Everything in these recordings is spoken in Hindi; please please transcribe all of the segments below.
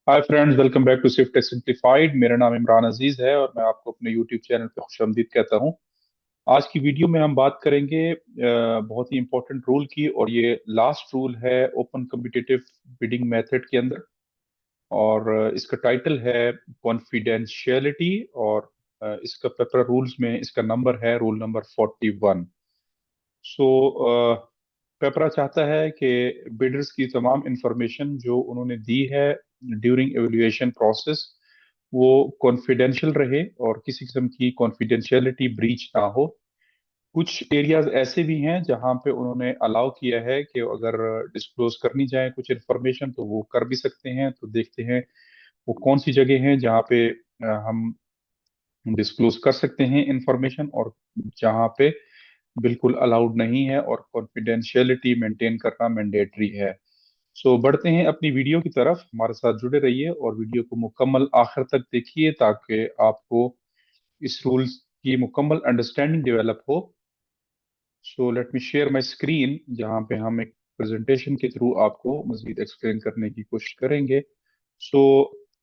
Hi friends, welcome back to Swift Simplified. मेरा नाम इमरान अजीज है और मैं आपको अपने यूट्यूब चैनल पे खुशामदीद कहता हूँ। आज की वीडियो में हम बात करेंगे बहुत ही इंपॉर्टेंट रूल की, और ये लास्ट रूल है ओपन कम्पिटिटिव बिडिंग मेथड के अंदर। और इसका टाइटल है कॉन्फिडेंशियलिटी। और इसका पेपर रूल्स में इसका नंबर है रूल नंबर 41। सो पेपरा चाहता है कि बिडर्स की तमाम इंफॉर्मेशन जो उन्होंने दी है ड्यूरिंग एवेल्युएशन प्रोसेस वो कॉन्फिडेंशियल रहे और किसी किस्म की कॉन्फिडेंशियलिटी ब्रीच ना हो। कुछ एरियाज ऐसे भी हैं जहां पे उन्होंने अलाउ किया है कि अगर डिस्क्लोज करनी जाए कुछ इंफॉर्मेशन तो वो कर भी सकते हैं। तो देखते हैं वो कौन सी जगह हैं जहाँ पे हम डिस्क्लोज कर सकते हैं इंफॉर्मेशन, और जहाँ पे बिल्कुल अलाउड नहीं है और कॉन्फिडेंशियलिटी मेंटेन करना मैंडेटरी है। सो बढ़ते हैं अपनी वीडियो की तरफ। हमारे साथ जुड़े रहिए और वीडियो को मुकम्मल आखिर तक देखिए ताकि आपको इस रूल्स की मुकम्मल अंडरस्टैंडिंग डेवलप हो। So let me share my screen जहाँ पे हम एक प्रेजेंटेशन के थ्रू आपको मजीद एक्सप्लेन करने की कोशिश करेंगे। सो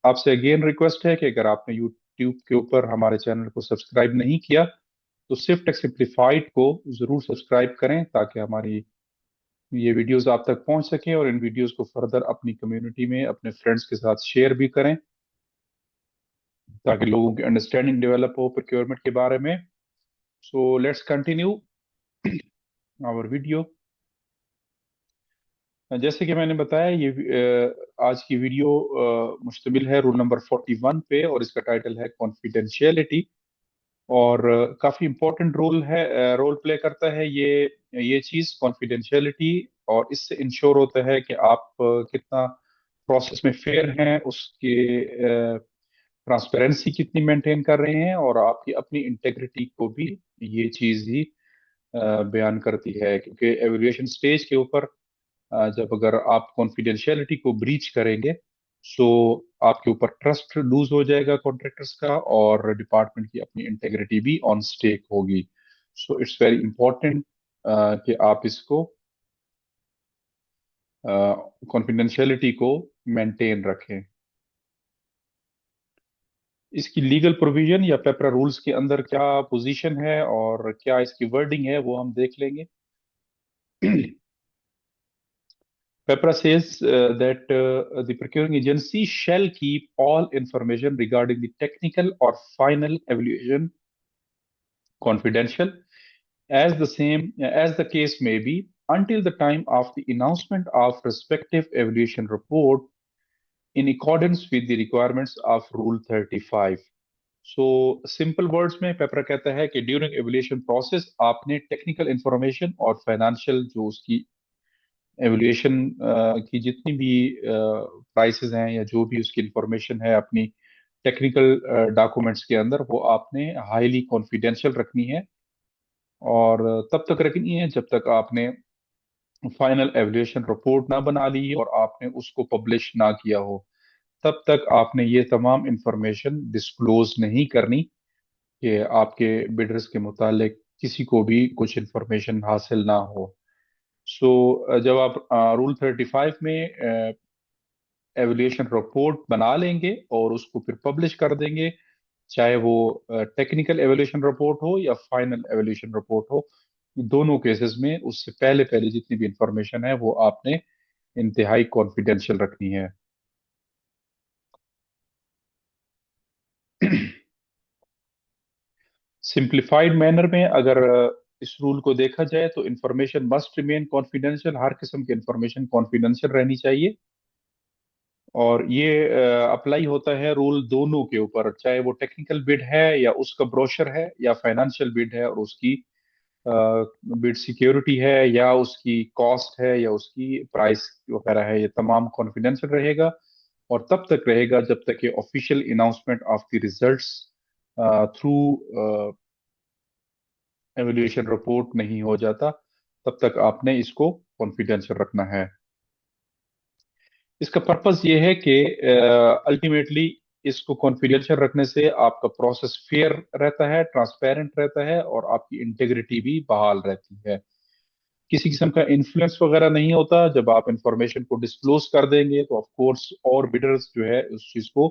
आपसे अगेन रिक्वेस्ट है कि अगर आपने यूट्यूब के ऊपर हमारे चैनल को सब्सक्राइब नहीं किया तो स्विफ्ट सिंप्लीफाइड को जरूर सब्सक्राइब करें ताकि हमारी ये वीडियोस आप तक पहुंच सके, और इन वीडियोस को फर्दर अपनी कम्युनिटी में अपने फ्रेंड्स के साथ शेयर भी करें ताकि लोगों की अंडरस्टैंडिंग डेवलप हो प्रोक्योरमेंट के बारे में। So let's continue our video. जैसे कि मैंने बताया ये आज की वीडियो मुश्तमिल है रूल नंबर 41 पे, और इसका टाइटल है कॉन्फिडेंशियलिटी। और काफी इंपॉर्टेंट रोल है, रोल प्ले करता है ये चीज कॉन्फिडेंशियलिटी। और इससे इंश्योर होता है कि आप कितना प्रोसेस में फेयर हैं, उसके ट्रांसपेरेंसी कितनी मेंटेन कर रहे हैं, और आपकी अपनी इंटेग्रिटी को भी ये चीज ही बयान करती है। क्योंकि एवेल्युएशन स्टेज के ऊपर जब अगर आप कॉन्फिडेंशियलिटी को ब्रीच करेंगे सो आपके ऊपर ट्रस्ट लूज हो जाएगा कॉन्ट्रैक्टर्स का, और डिपार्टमेंट की अपनी इंटेग्रिटी भी ऑन स्टेक होगी। सो इट्स वेरी इंपॉर्टेंट कि आप इसको कॉन्फिडेंशियलिटी को मेंटेन रखें। इसकी लीगल प्रोविजन या पेपरा रूल्स के अंदर क्या पोजीशन है और क्या इसकी वर्डिंग है वो हम देख लेंगे। PEPRA says that the procuring agency shall keep all information regarding the technical or final evaluation confidential, as the case may be, until the time of the announcement of respective evaluation report in accordance with the requirements of Rule 35. So simple words में पेपरा कहता है कि ड्यूरिंग एवल्यूएशन प्रोसेस आपने टेक्निकल इंफॉर्मेशन और फाइनेंशियल जो उसकी एवल्यूएशन की जितनी भी प्राइसेस हैं या जो भी उसकी इंफॉर्मेशन है अपनी टेक्निकल डॉक्यूमेंट्स के अंदर, वो आपने हाईली कॉन्फिडेंशियल रखनी है। और तब तक रखनी है जब तक आपने फाइनल एवल्यूएशन रिपोर्ट ना बना ली और आपने उसको पब्लिश ना किया हो। तब तक आपने ये तमाम इंफॉर्मेशन डिस्क्लोज नहीं करनी कि आपके बिडर्स के मुतालिक किसी को भी कुछ इंफॉर्मेशन हासिल ना हो। सो जब आप रूल 35 में एवल्यूएशन रिपोर्ट बना लेंगे और उसको फिर पब्लिश कर देंगे, चाहे वो टेक्निकल एवल्यूएशन रिपोर्ट हो या फाइनल एवल्यूएशन रिपोर्ट हो, दोनों केसेस में उससे पहले पहले जितनी भी इंफॉर्मेशन है वो आपने इंतहाई कॉन्फिडेंशियल रखनी है। सिंप्लीफाइड मैनर में अगर इस रूल को देखा जाए तो इंफॉर्मेशन मस्ट रिमेन कॉन्फिडेंशियल। हर किस्म की इंफॉर्मेशन कॉन्फिडेंशियल रहनी चाहिए। और ये अप्लाई होता है रूल दोनों के ऊपर, चाहे वो टेक्निकल बिड है या उसका ब्रोशर है, या फाइनेंशियल बिड है और उसकी बिड सिक्योरिटी है, या उसकी कॉस्ट है, या उसकी प्राइस वगैरह है। ये तमाम कॉन्फिडेंशियल रहेगा और तब तक रहेगा जब तक ये official announcement of the results through evaluation report नहीं हो जाता। तब तक आपने इसको कॉन्फिडेंशियल रखना है। इसका पर्पस ये है कि अल्टीमेटली इसको कॉन्फिडेंशियल रखने से आपका प्रोसेस फेयर रहता है, ट्रांसपेरेंट रहता है, और आपकी इंटेग्रिटी भी बहाल रहती है। किसी किस्म का इन्फ्लुएंस वगैरह नहीं होता। जब आप इंफॉर्मेशन को डिस्क्लोज कर देंगे तो ऑफ कोर्स और बिडर्स जो है उस चीज को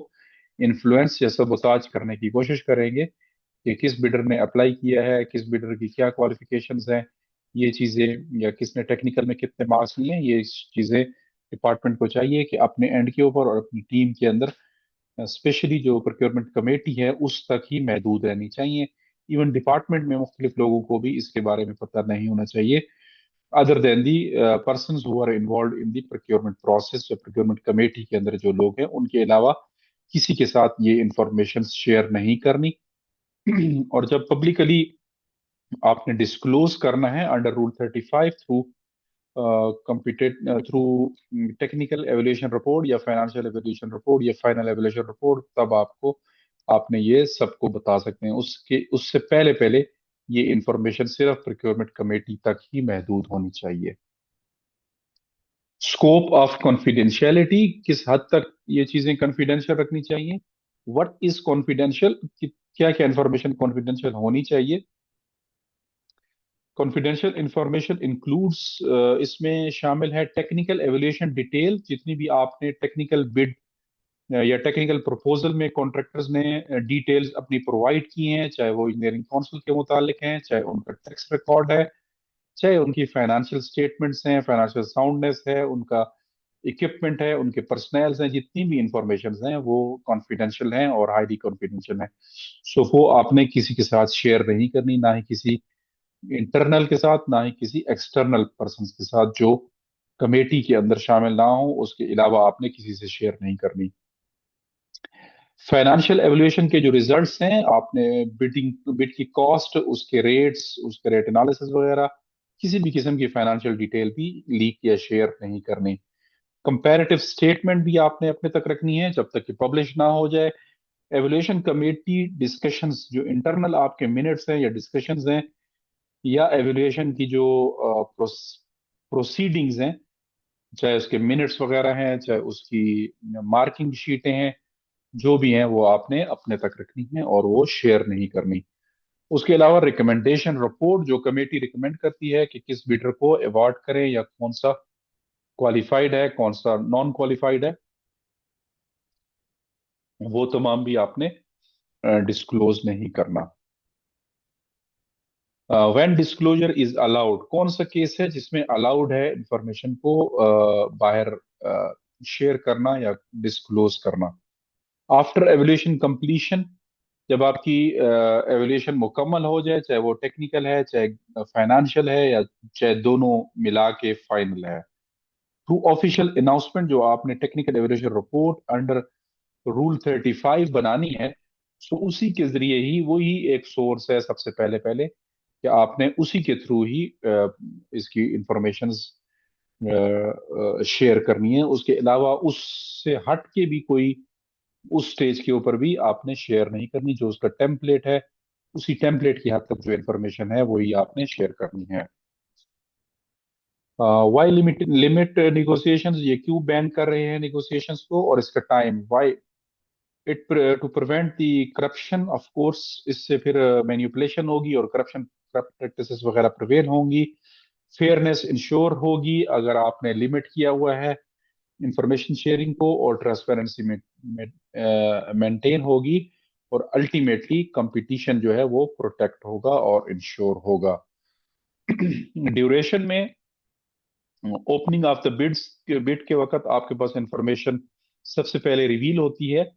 इन्फ्लुएंस या सबोटाज करने की कोशिश करेंगे कि किस बिडर ने अप्लाई किया है, किस बिडर की क्या क्वालिफिकेशंस हैं, ये चीजें, या किसने टेक्निकल में कितने मार्क्स लिए हैं, ये चीजें डिपार्टमेंट को चाहिए कि अपने एंड के ऊपर और अपनी टीम के अंदर, स्पेशली जो प्रोक्योरमेंट कमेटी है उस तक ही महदूद रहनी चाहिए। इवन डिपार्टमेंट में मुख्तलिफ लोगों को भी इसके बारे में पता नहीं होना चाहिए, other than the persons who are involved in the procurement process. या प्रोक्योरमेंट कमेटी के अंदर जो लोग हैं उनके अलावा किसी के साथ ये इंफॉर्मेशन शेयर नहीं करनी। और जब पब्लिकली आपने डिस्क्लोज करना है under rule 35 through computed through technical evolution report या फाइनेंशियल एवल्यूशन रिपोर्ट या फाइनल एवल्यूशन रिपोर्ट, तब आपको आपने ये सबको बता सकते हैं। उसके उससे पहले पहले ये इंफॉर्मेशन सिर्फ प्रोक्योरमेंट कमेटी तक ही महदूद होनी चाहिए। स्कोप ऑफ कॉन्फिडेंशियलिटी, किस हद तक ये चीजें कॉन्फिडेंशियल रखनी चाहिए। व्हाट इज कॉन्फिडेंशियल, क्या क्या इंफॉर्मेशन कॉन्फिडेंशियल होनी चाहिए। कॉन्फिडेंशियल इंफॉर्मेशन इंक्लूड्स, इसमें शामिल है टेक्निकल एवल्यूशन डिटेल, जितनी भी आपने टेक्निकल बिड या टेक्निकल प्रपोजल में कॉन्ट्रैक्टर्स ने डिटेल्स अपनी प्रोवाइड की हैं, चाहे वो इंजीनियरिंग काउंसिल के मुतालिक हैं, चाहे उनका टैक्स रिकॉर्ड है, चाहे उनकी फाइनेंशियल स्टेटमेंट्स हैं, फाइनेंशियल साउंडनेस है, उनका इक्विपमेंट है, उनके पर्सनल्स हैं, जितनी भी इंफॉर्मेशन हैं वो कॉन्फिडेंशियल हैं और हाईली कॉन्फिडेंशियल हैं। सो वो आपने किसी के साथ शेयर नहीं करनी, ना ही किसी इंटरनल के साथ, ना ही किसी एक्सटर्नल पर्सन के साथ जो कमेटी के अंदर शामिल ना हो, उसके अलावा आपने किसी से शेयर नहीं करनी। फाइनेंशियल एवल्यूएशन के जो रिजल्ट्स हैं, आपने बिड की कॉस्ट, उसके रेट्स, उसके रेट एनालिसिस वगैरह, किसी भी किस्म की फाइनेंशियल डिटेल भी लीक या शेयर नहीं करनी। कंपैरेटिव स्टेटमेंट भी आपने अपने तक रखनी है जब तक कि पब्लिश ना हो जाए। एवल्यूएशन कमेटी डिस्कशंस, जो इंटरनल आपके मिनट्स हैं या डिस्कशंस हैं, या एवल्यूएशन की जो प्रोसीडिंग्स हैं, चाहे उसके मिनट्स वगैरह हैं, चाहे उसकी मार्किंग शीटें हैं, जो भी हैं वो आपने अपने तक रखनी है और वो शेयर नहीं करनी। उसके अलावा रिकमेंडेशन रिपोर्ट, जो कमेटी रिकमेंड करती है कि किस बिडर को अवार्ड करें या कौन सा क्वालिफाइड है, कौन सा नॉन क्वालिफाइड है, वो तमाम भी आपने डिस्क्लोज नहीं करना। व्हेन डिस्क्लोजर इज अलाउड, कौन सा केस है जिसमें अलाउड है इंफॉर्मेशन को बाहर शेयर करना या डिस्क्लोज करना। आफ्टर एवल्यूशन कंप्लीशन, जब आपकी एवल्यूशन मुकम्मल हो जाए, चाहे वो टेक्निकल है, चाहे फाइनेंशियल है, या चाहे दोनों मिला के फाइनल है, थ्रू ऑफिशियल अनाउंसमेंट, जो आपने technical evolution report under rule 35 बनानी है, सो उसी के जरिए ही, वही एक सोर्स है सबसे पहले पहले कि आपने उसी के थ्रू ही इसकी इंफॉर्मेशन शेयर करनी है। उसके अलावा उससे हट के भी कोई उस स्टेज के ऊपर भी आपने शेयर नहीं करनी। जो उसका टेम्पलेट है, उसी टेम्पलेट की हद तक जो इंफॉर्मेशन है वही आपने शेयर करनी है। वाई लिमिट लिमिट निगोशिएशंस, ये क्यों बैन कर रहे हैं निगोशिएशंस को, और इसका time why it, to prevent the corruption. Of course इससे फिर मैनिपुलेशन होगी और करप्शन करप्ट प्रैक्टिसेस वगैरह प्रिवेल होंगी। फेयरनेस इंश्योर होगी अगर आपने लिमिट किया हुआ है इंफॉर्मेशन शेयरिंग को, और ट्रांसपेरेंसी में मेंटेन होगी, और अल्टीमेटली कंपटीशन जो है वो प्रोटेक्ट होगा और इंश्योर होगा। ड्यूरेशन में, ओपनिंग ऑफ द बिड के वक्त आपके पास इंफॉर्मेशन सबसे पहले रिवील होती है।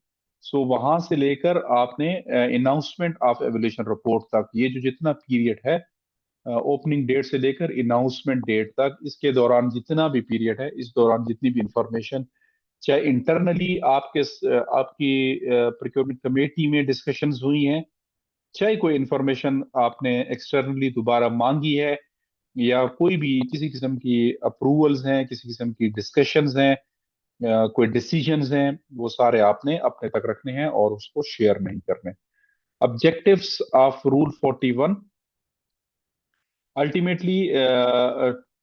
सो वहां से लेकर आपने अनाउंसमेंट ऑफ एवल्यूशन रिपोर्ट तक, ये जो जितना पीरियड है, ओपनिंग डेट से लेकर अनाउंसमेंट डेट तक, इसके दौरान जितना भी पीरियड है, इस दौरान जितनी भी इंफॉर्मेशन, चाहे इंटरनली आपके आपकी प्रोक्योरमेंट कमेटी में डिस्कशंस हुई हैं, चाहे कोई इंफॉर्मेशन आपने एक्सटर्नली दोबारा मांगी है, या कोई भी किसी किस्म की अप्रूवल्स हैं, किसी किस्म की डिस्कशंस हैं, कोई डिसीजंस हैं, वो सारे आपने अपने तक रखने हैं और उसको शेयर नहीं करने। Objectives of rule 41, ultimately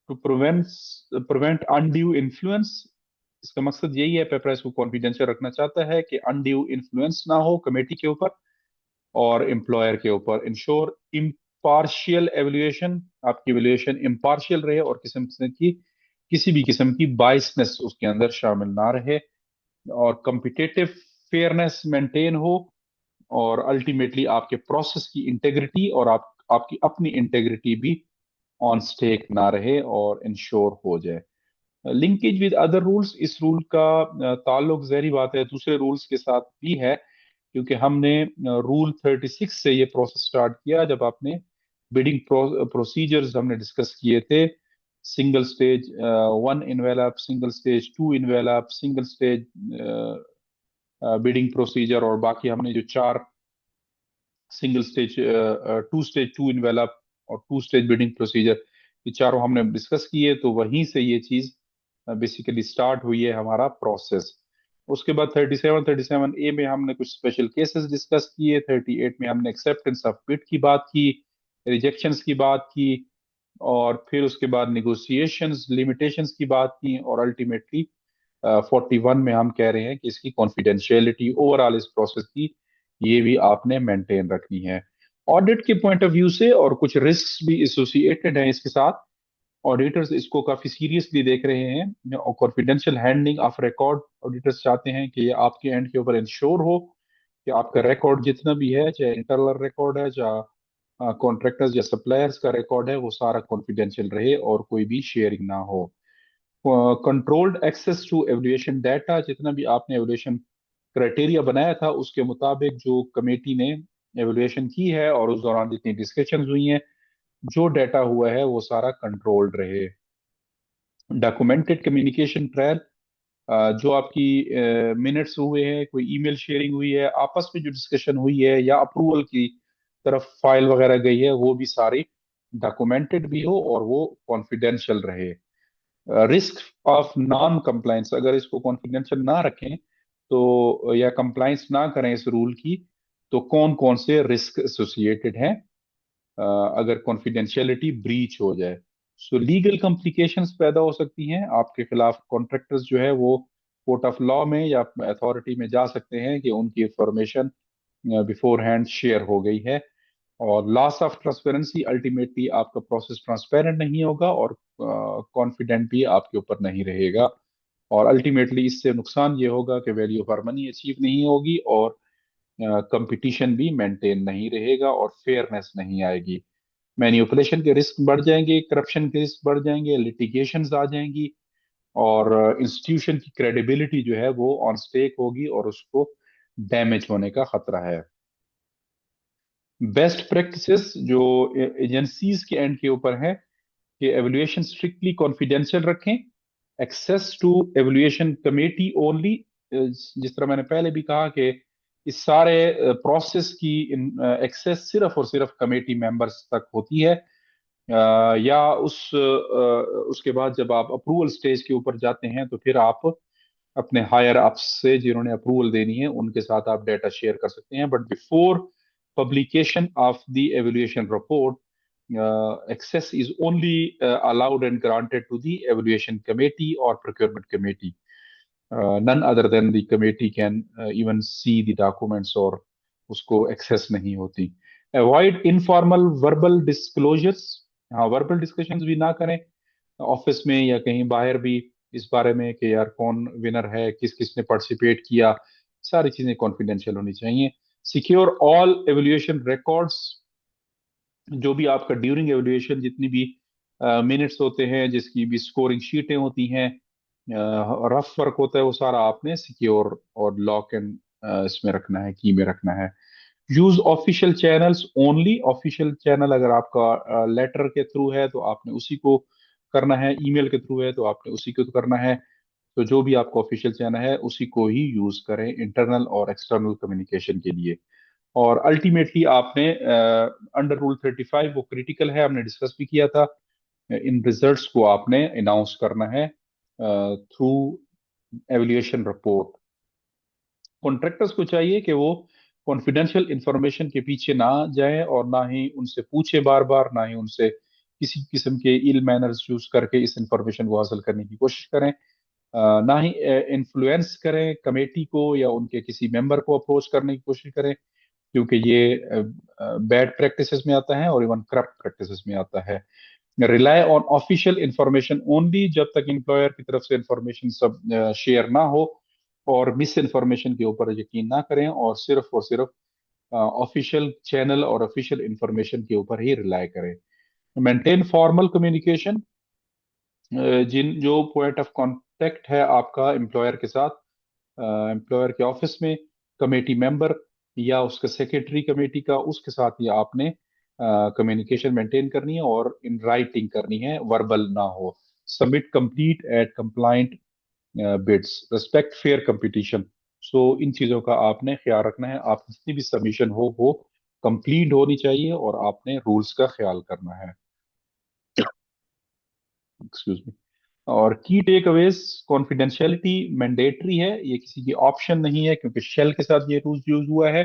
to prevent undue influence. इसका मकसद यही है, पेपराइज को कॉन्फिडेंशियल रखना चाहता है कि अनड्यू इन्फ्लुएंस ना हो कमेटी के ऊपर और एम्प्लॉयर के ऊपर। इंश्योर इम्पार्शियल एवल्यूएशन, आपकी एवेल्यूएशन इम्पार्शियल रहे और किसी भी किस्म की बाइसनेस उसके अंदर शामिल ना रहे, और कम्पिटेटिव फेयरनेस मेंटेन हो, और अल्टीमेटली आपके प्रोसेस की इंटेग्रिटी और आपकी अपनी इंटेग्रिटी भी ऑन स्टेक ना रहे और इंश्योर हो जाए। लिंकेज विद अदर रूल्स, इस रूल का ताल्लुक ज़ाहिर बात है दूसरे रूल्स के साथ भी है, क्योंकि हमने रूल 36 से ये प्रोसेस स्टार्ट किया जब आपने बिडिंग प्रोसीजर्स हमने डिस्कस किए थे। Single stage 1 envelope, single stage 2 envelope, single stage bidding procedure, और बाकी हमने जो चार single stage, two stage 2 envelope और टू स्टेज बिडिंग प्रोसीजर, ये चारों हमने डिस्कस किए। तो वहीं से ये चीज बेसिकली स्टार्ट हुई है हमारा प्रोसेस। उसके बाद 37 ए में हमने कुछ स्पेशल केसेस डिस्कस किए। 38 में हमने एक्सेप्टेंस ऑफ बिड की बात की, रिजेक्शंस की बात की, और फिर उसके बाद निगोशिएशंस, लिमिटेशंस की बात की, और अल्टीमेटली 41 में हम कह रहे हैं कि इसकी कॉन्फिडेंशियलिटी ओवरऑल इस प्रोसेस की ये भी आपने मेंटेन रखनी है। ऑडिट के पॉइंट ऑफ व्यू से और कुछ रिस्क भी एसोसिएटेड हैं इसके साथ, ऑडिटर्स इसको काफी सीरियसली देख रहे हैं, और confidential handling of record auditors चाहते हैं कि ये आपके एंड के ऊपर इंश्योर हो कि आपका रिकॉर्ड जितना भी है, चाहे इंटरनल रिकॉर्ड है, चाहे कॉन्ट्रैक्टर्स या सप्लायर्स का रिकॉर्ड है, वो सारा कॉन्फिडेंशियल रहे और कोई भी शेयरिंग ना हो। कंट्रोल्ड एक्सेस टू एवल्यूएशन डाटा, जितना भी आपने एवल्यूएशन क्राइटेरिया बनाया था उसके मुताबिक जो कमेटी ने एवल्यूएशन की है और उस दौरान जितनी डिस्कशन हुई हैं, जो डाटा हुआ है वो सारा कंट्रोल्ड रहे। डॉक्यूमेंटेड कम्युनिकेशन ट्रायल, जो आपकी मिनट्स हुए हैं, कोई ईमेल शेयरिंग हुई है, आपस में जो डिस्कशन हुई है या अप्रूवल की तरफ फाइल वगैरह गई है, वो भी सारी डॉक्यूमेंटेड भी हो और वो कॉन्फिडेंशियल रहे। रिस्क ऑफ नॉन कंप्लायंस, अगर इसको कॉन्फिडेंशियल ना रखें तो या कंप्लायंस ना करें इस रूल की, तो कौन कौन से रिस्क एसोसिएटेड हैं अगर कॉन्फिडेंशियलिटी ब्रीच हो जाए। सो लीगल कॉम्प्लिकेशंस पैदा हो सकती हैं आपके खिलाफ। कॉन्ट्रैक्टर्स जो है वो कोर्ट ऑफ लॉ में या अथॉरिटी में जा सकते हैं कि उनकी इंफॉर्मेशन बिफोर हैंड शेयर हो गई है। और लॉस ऑफ ट्रांसपेरेंसी, अल्टीमेटली आपका प्रोसेस ट्रांसपेरेंट नहीं होगा और कॉन्फिडेंट भी आपके ऊपर नहीं रहेगा, और अल्टीमेटली इससे नुकसान ये होगा कि वैल्यू फॉर मनी अचीव नहीं होगी, और कंपटीशन भी मेंटेन नहीं रहेगा, और फेयरनेस नहीं आएगी। मैनिपुलेशन के रिस्क बढ़ जाएंगे, करप्शन के रिस्क बढ़ जाएंगे, लिटिगेशंस आ जाएंगी, और इंस्टीट्यूशन की क्रेडिबिलिटी जो है वो ऑन स्टेक होगी और उसको डैमेज होने का खतरा है। बेस्ट प्रैक्टिसेस जो एजेंसीज के एंड के ऊपर है कि एवल्यूएशन स्ट्रिक्टली कॉन्फिडेंशियल रखें, एक्सेस टू एवल्यूएशन कमेटी ओनली। जिस तरह मैंने पहले भी कहा कि इस सारे प्रोसेस की एक्सेस सिर्फ और सिर्फ कमेटी मेंबर्स तक होती है, या उसके बाद जब आप अप्रूवल स्टेज के ऊपर जाते हैं तो फिर आप अपने हायर अप्स से जिन्होंने अप्रूवल देनी है उनके साथ आप डेटा शेयर कर सकते हैं। But before publication of the evaluation report, access is only allowed and granted to the evaluation committee or procurement committee. None other than the committee can even see the documents, और उसको access नहीं होती। Avoid informal verbal disclosures, हाँ verbal discussions भी ना करें ऑफिस में या कहीं बाहर भी इस बारे में कि यार कौन विनर है, किस किस ने पार्टिसिपेट किया, सारी चीजें कॉन्फिडेंशियल होनी चाहिए। सिक्योर ऑल एवल्यूएशन रिकॉर्ड्स, जो भी आपका ड्यूरिंग एवल्यूएशन जितनी भी मिनट्स होते हैं, जिसकी भी स्कोरिंग शीटें होती हैं, रफ वर्क होता है, वो सारा आपने सिक्योर और लॉक एंड इसमें रखना है, की में रखना है। Use official channels only, official channel अगर आपका लेटर के थ्रू है तो आपने उसी को करना है, ईमेल के थ्रू है तो आपने उसी को करना है। तो जो भी आपका ऑफिशियल चैनल है उसी को ही यूज करें इंटरनल और एक्सटर्नल कम्युनिकेशन के लिए। और अल्टीमेटली आपने अंडर रूल 35, वो क्रिटिकल है, हमने डिस्कस भी किया था, इन रिजल्ट्स को आपने अनाउंस करना है थ्रू एवल्यूएशन रिपोर्ट। कॉन्ट्रैक्टर्स को चाहिए कि वो कॉन्फिडेंशियल इंफॉर्मेशन के पीछे ना जाएं और ना ही उनसे पूछे बार बार, ना ही उनसे किसी किस्म के इल मैनर्स यूज करके इस इंफॉर्मेशन को हासिल करने की कोशिश करें, ना ही इन्फ्लुएंस करें कमेटी को या उनके किसी मेंबर को अप्रोच करने की कोशिश करें, क्योंकि ये बैड प्रैक्टिसेस में आता है और इवन करप्ट प्रैक्टिसेस में आता है। Rely on official information only, जब तक एम्प्लॉयर की तरफ से इंफॉर्मेशन सब शेयर ना हो, और मिस इन्फॉर्मेशन के ऊपर यकीन ना करें, और सिर्फ ऑफिशियल चैनल और ऑफिशियल इंफॉर्मेशन के ऊपर ही रिलाय करें। मेंटेन फॉर्मल कम्युनिकेशन, जिन जो पॉइंट ऑफ कांटेक्ट है आपका एम्प्लॉयर के साथ, एम्प्लॉयर के ऑफिस में, कमेटी मेंबर या उसका सेक्रेटरी कमेटी का, उसके साथ ही आपने कम्युनिकेशन मेंटेन करनी है और इन राइटिंग करनी है, वर्बल ना हो। Submit complete at compliant bids, respect fair competition. So इन चीजों का आपने ख्याल रखना है। आप जितनी भी सबमिशन हो वो कंप्लीट होनी चाहिए और आपने रूल्स का ख्याल करना है। Excuse me. और की टेक अवेज, कॉन्फिडेंशियलिटी मैंडेटरी है, ये किसी की ऑप्शन नहीं है, क्योंकि शेल के साथ ये रूल यूज हुआ है।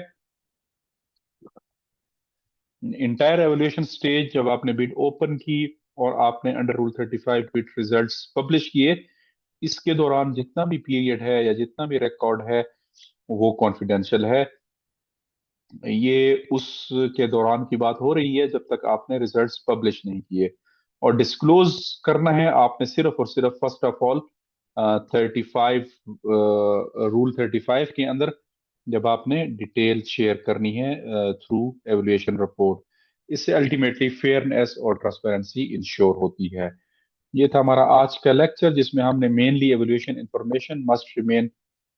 इंटायर एवोल्यूशन स्टेज, जब आपने बिड ओपन की और आपने under rule 35 bid results publish किए, इसके दौरान जितना भी पीरियड है या जितना भी रिकॉर्ड है वो कॉन्फिडेंशियल है। ये उसके दौरान की बात हो रही है जब तक आपने रिजल्ट्स पब्लिश नहीं किए। और डिस्क्लोज करना है आपने सिर्फ और सिर्फ, फर्स्ट ऑफ ऑल, 35 रूल 35 के अंदर, जब आपने डिटेल शेयर करनी है थ्रू एवल्यूएशन रिपोर्ट। इससे अल्टीमेटली फेयरनेस और ट्रांसपेरेंसी इंश्योर होती है। ये था हमारा आज का लेक्चर, जिसमें हमने mainly evaluation information must remain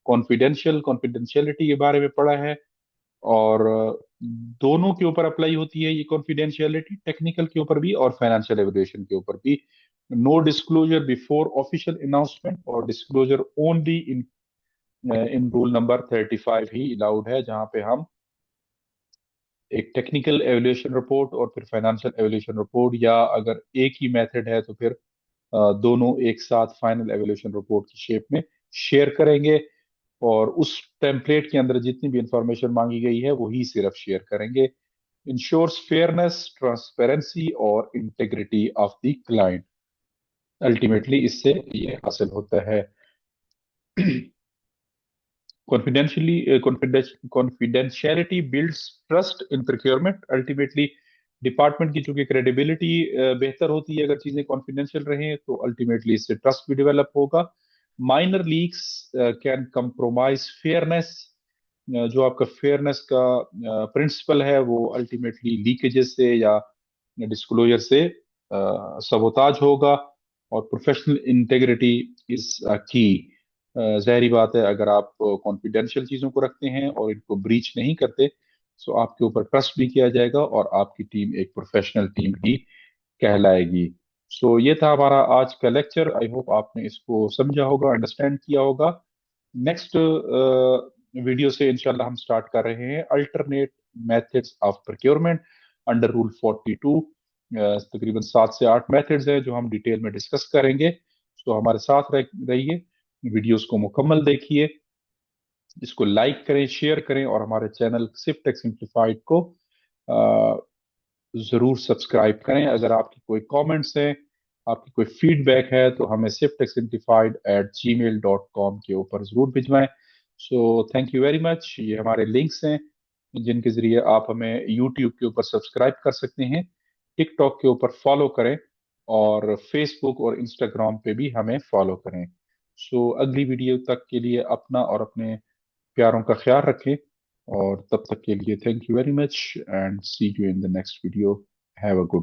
confidential, confidentiality के बारे में पढ़ा है। और दोनों के ऊपर अप्लाई होती है ये कॉन्फिडेंशियलिटी, टेक्निकल के ऊपर भी और फाइनेंशियल एवल्यूएशन के ऊपर भी। No disclosure before official announcement, और disclosure only in in rule number 35 ही अलाउड है, जहां पे हम एक टेक्निकल एवल्यूएशन रिपोर्ट और फिर फाइनेंशियल एवल्यूएशन रिपोर्ट, या अगर एक ही मेथड है तो फिर दोनों एक साथ फाइनल एवल्यूएशन रिपोर्ट की शेप में शेयर करेंगे। और उस टेम्पलेट के अंदर जितनी भी इंफॉर्मेशन मांगी गई है वही सिर्फ शेयर करेंगे। इंश्योर्स फेयरनेस, ट्रांसपेरेंसी और integrity of the client. Ultimately इससे ये हासिल होता है। Confidentiality confidentiality builds trust in procurement. Ultimately department की चूंकि क्रेडिबिलिटी बेहतर होती है अगर चीजें कॉन्फिडेंशियल रहें, तो अल्टीमेटली इससे ट्रस्ट भी डेवलप होगा। Minor leaks can compromise fairness. जो आपका फेयरनेस का प्रिंसिपल है वो अल्टीमेटली लीकेजेस से या डिस्क्लोजर से सबोताज होगा। और प्रोफेशनल इंटेग्रिटी इज की। जाहिर बात है, अगर आप कॉन्फिडेंशियल चीजों को रखते हैं और इनको ब्रीच नहीं करते, तो आपके ऊपर ट्रस्ट भी किया जाएगा और आपकी टीम एक प्रोफेशनल टीम ही कहलाएगी। सो ये था हमारा आज का लेक्चर। आई होप आपने इसको समझा होगा, अंडरस्टैंड किया होगा। नेक्स्ट वीडियो से इंशाल्लाह हम स्टार्ट कर रहे हैं alternate methods of procurement under rule 42। तकरीबन 7 से 8 मेथड्स हैं जो हम डिटेल में डिस्कस करेंगे। तो हमारे साथ रहिए, वीडियोस को मुकम्मल देखिए, इसको लाइक करें, शेयर करें, और हमारे चैनल सिफ्ट टेक सिंप्लीफाइड को जरूर सब्सक्राइब करें। अगर आपकी कोई कमेंट्स हैं, आपकी कोई फीडबैक है, तो हमें sifttechsimplified@gmail.com के ऊपर जरूर भिजवाएं। So thank you very much. ये हमारे लिंक्स हैं जिनके जरिए आप हमें यूट्यूब के ऊपर सब्सक्राइब कर सकते हैं, टिकटॉक के ऊपर फॉलो करें, और फेसबुक और इंस्टाग्राम पे भी हमें फॉलो करें। सो अगली वीडियो तक के लिए अपना और अपने प्यारों का ख्याल रखें, और तब तक के लिए thank you very much and see you in the next video. Have a good